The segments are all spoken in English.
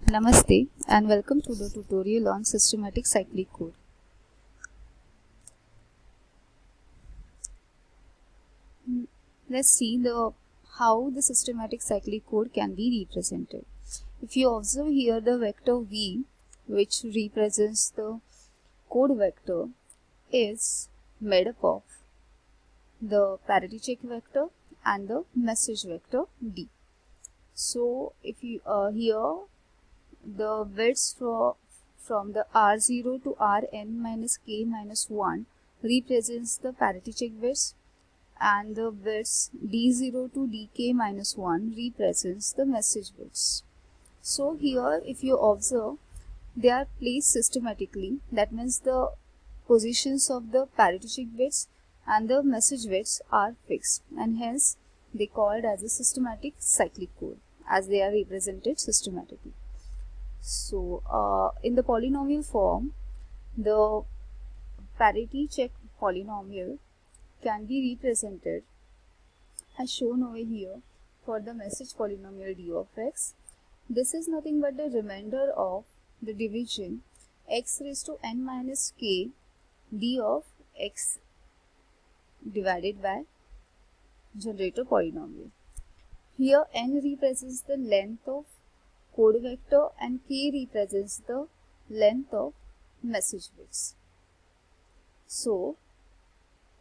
Namaste and welcome to the tutorial on systematic cyclic code. Let's see how the systematic cyclic code can be represented. If you observe here the vector v, which represents the code vector, is made up of the parity check vector and the message vector d. So if you here the bits from the R0 to Rn minus k minus 1 represents the parity check bits, and the bits D0 to dk minus 1 represents the message bits. So here if you observe, they are placed systematically. That means the positions of the parity check bits and the message bits are fixed, and hence they called as a systematic cyclic code as they are represented systematically. So in the polynomial form, the parity check polynomial can be represented as shown over here for the message polynomial d of x. This is nothing but the remainder of the division x raised to n minus k d of x divided by generator polynomial. Here n represents the length of code vector and k represents the length of message bits. So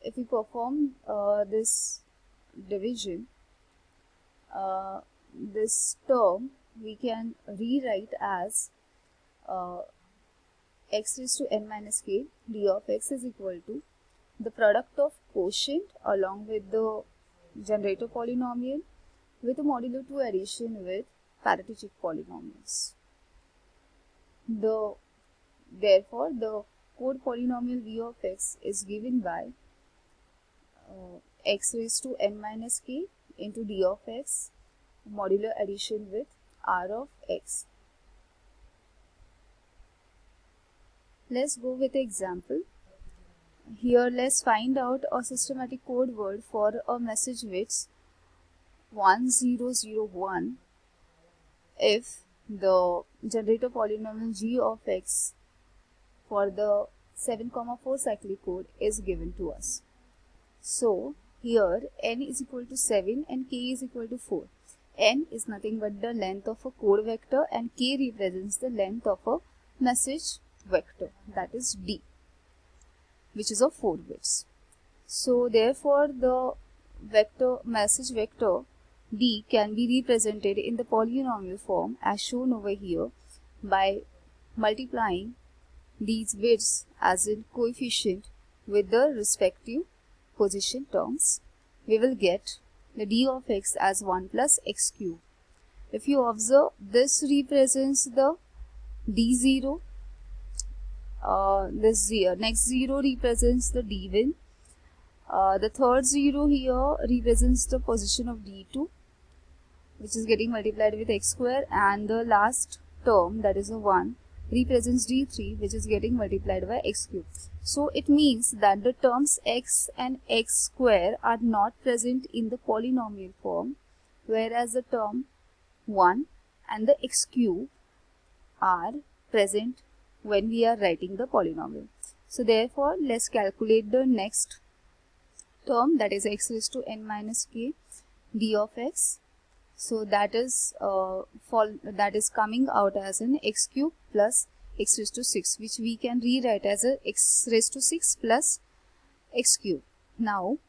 if we perform this division, this term we can rewrite as x raised to n minus k d of x is equal to the product of quotient along with the generator polynomial with a modulo 2 addition with parity check polynomials. Therefore, the code polynomial v of x is given by x raised to n minus k into d of x modulo addition with r of x. Let's go with an example. Here let's find out a systematic code word for a message with 1001 if the generator polynomial g of x for the 7,4 cyclic code is given to us. So here n is equal to 7 and k is equal to 4. N is nothing but the length of a code vector and k represents the length of a message vector, that is d, which is of 4 bits. So therefore the message vector d can be represented in the polynomial form as shown over here by multiplying these bits as in coefficient with the respective position terms. We will get the d of x as 1 plus x cube. If you observe, this represents the d0, this next 0 represents the d1, the third 0 here represents the position of d2, which is getting multiplied with x square, and the last term, that is a 1, represents d3, which is getting multiplied by x cube. So it means that the terms x and x square are not present in the polynomial form, whereas the term 1 and the x cube are present when we are writing the polynomial. So therefore let's calculate the next term, that is x raised to n minus k d of x. So that is coming out as an x cube plus x raised to 6, which we can rewrite as a x raised to 6 plus x cube. Now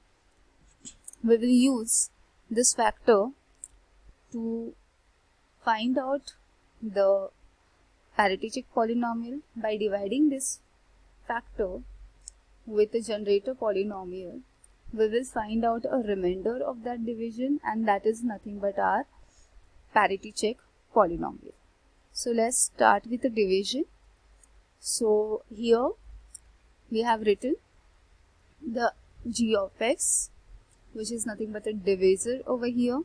we will use this factor to find out the parity check polynomial by dividing this factor with the generator polynomial. We will find out a remainder of that division, and that is nothing but our parity check polynomial. So let's start with the division. So here we have written the g of x, which is nothing but a divisor over here,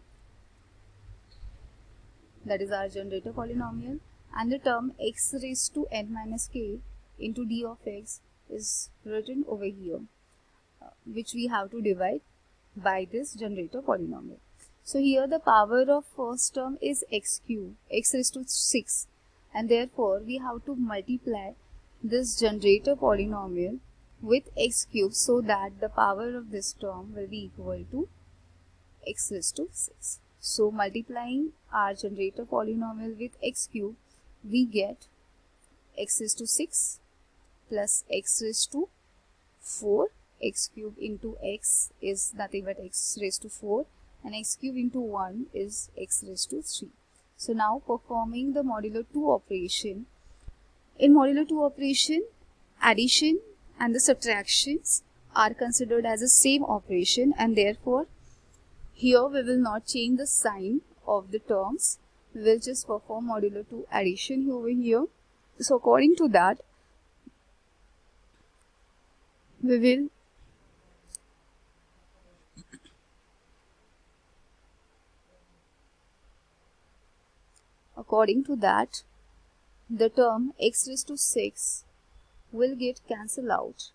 that is our generator polynomial, and the term x raised to n minus k into d of x is written over here, which we have to divide by this generator polynomial. So here the power of first term is x cube, x raised to 6. and therefore we have to multiply this generator polynomial with x cube so that the power of this term will be equal to x raised to 6. So multiplying our generator polynomial with x cube, we get x raised to 6 plus x raised to 4. X cube into x is nothing but x raised to 4, and x cube into 1 is x raised to 3. So now performing the modulo 2 operation. In modulo 2 operation, addition and the subtractions are considered as the same operation, and therefore here we will not change the sign of the terms. We will just perform modulo 2 addition over here. So according to that, we will the term x raised to 6 will get cancelled out,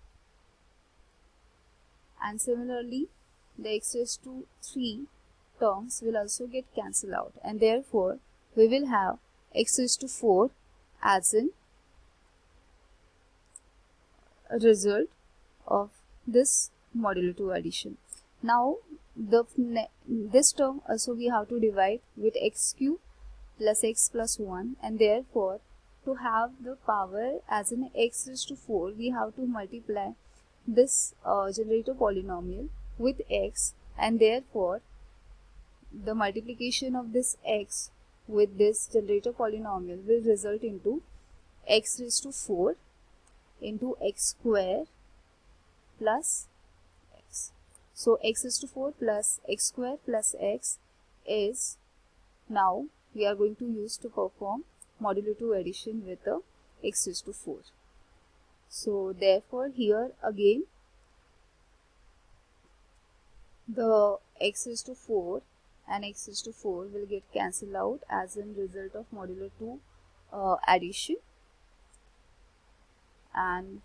and similarly the x raised to 3 terms will also get cancelled out, and therefore we will have x raised to 4 as a result of this modulo 2 addition. Now this term also we have to divide with x cube plus x plus 1, and therefore to have the power as an x raised to 4, we have to multiply this generator polynomial with x, and therefore the multiplication of this x with this generator polynomial will result into x raised to 4 into x square plus x. So x raised to 4 plus x square plus x is now we are going to use to perform modulo 2 addition with the x raised to 4. So therefore here again the x raised to 4 and x raised to 4 will get cancelled out as a result of modulo 2 addition, and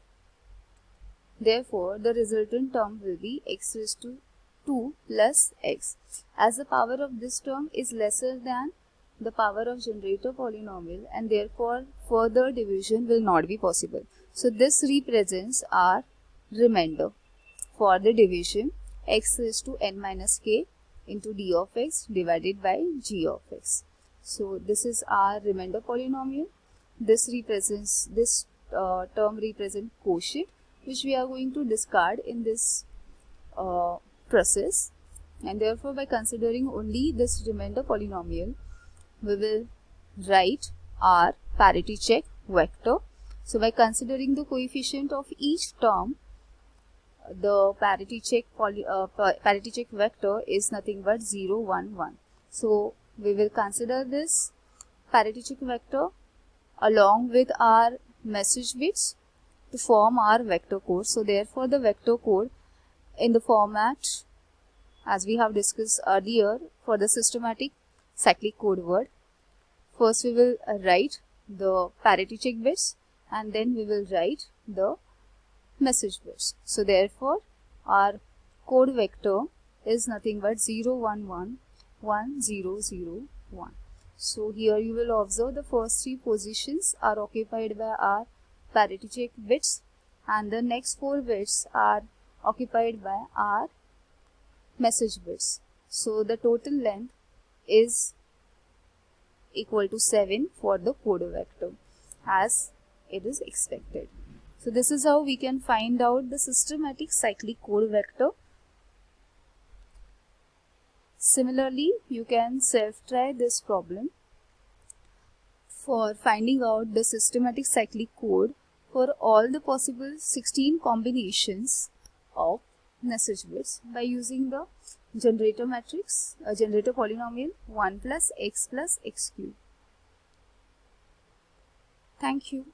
therefore the resultant term will be x raised to 2 plus x. As the power of this term is lesser than the power of generator polynomial, and therefore further division will not be possible. So this represents our remainder for the division x raised to n minus k into d of x divided by g of x. So this is our remainder polynomial. This term represents quotient, which we are going to discard in this process, and therefore by considering only this remainder polynomial, we will write our parity check vector. So by considering the coefficient of each term, the parity check vector is nothing but 0, 1, 1. So we will consider this parity check vector along with our message bits to form our vector code. So therefore the vector code in the format as we have discussed earlier for the systematic cyclic code word. First we will write the parity check bits, and then we will write the message bits. So therefore our code vector is nothing but 0, 1, 1, 1, 0, 0, 1. So here you will observe the first 3 positions are occupied by our parity check bits, and the next 4 bits are occupied by our message bits. So the total length is equal to 7 for the code vector as it is expected. So this is how we can find out the systematic cyclic code vector. Similarly, you can self-try this problem for finding out the systematic cyclic code for all the possible 16 combinations of message bits by using the generator matrix, a generator polynomial 1 plus x cube. Thank you.